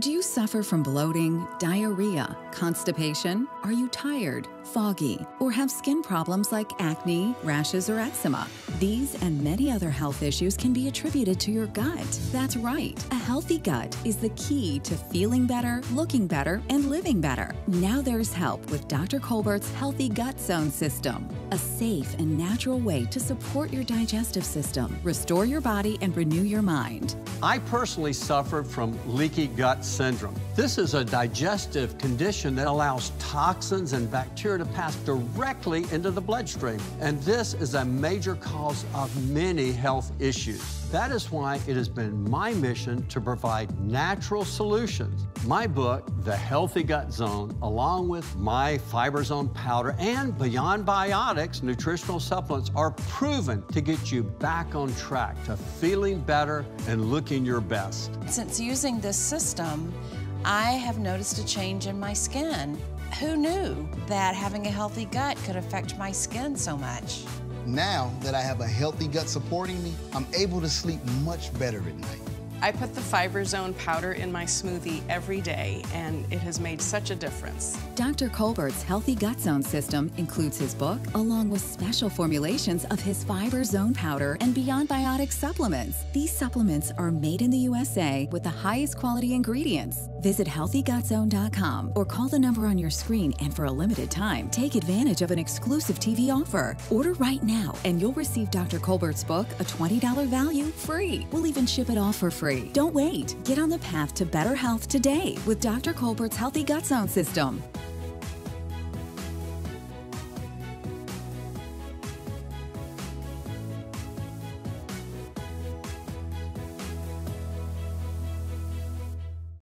Do you suffer from bloating, diarrhea, constipation? Are you tired, foggy, or have skin problems like acne, rashes, or eczema? These and many other health issues can be attributed to your gut. That's right. A healthy gut is the key to feeling better, looking better, and living better. Now there's help with Dr. Colbert's Healthy Gut Zone System, a safe and natural way to support your digestive system, restore your body, and renew your mind. I personally suffered from leaky gut syndrome. This is a digestive condition that allows toxins and bacteria to pass directly into the bloodstream. And this is a major cause of many health issues. That is why it has been my mission to provide natural solutions. My book, The Healthy Gut Zone, along with my Fiber Zone powder and Beyond Biotics nutritional supplements are proven to get you back on track to feeling better and looking your best. Since using this system, I have noticed a change in my skin. Who knew that having a healthy gut could affect my skin so much? Now that I have a healthy gut supporting me, I'm able to sleep much better at night. I put the Fiber Zone powder in my smoothie every day, and it has made such a difference. Dr. Colbert's Healthy Gut Zone System includes his book, along with special formulations of his Fiber Zone powder and Beyond Biotics supplements. These supplements are made in the USA with the highest quality ingredients. Visit healthygutzone.com or call the number on your screen, and for a limited time, take advantage of an exclusive TV offer. Order right now, and you'll receive Dr. Colbert's book, a $20 value, free. We'll even ship it off for free. Don't wait. Get on the path to better health today with Dr. Colbert's Healthy Gut Zone System.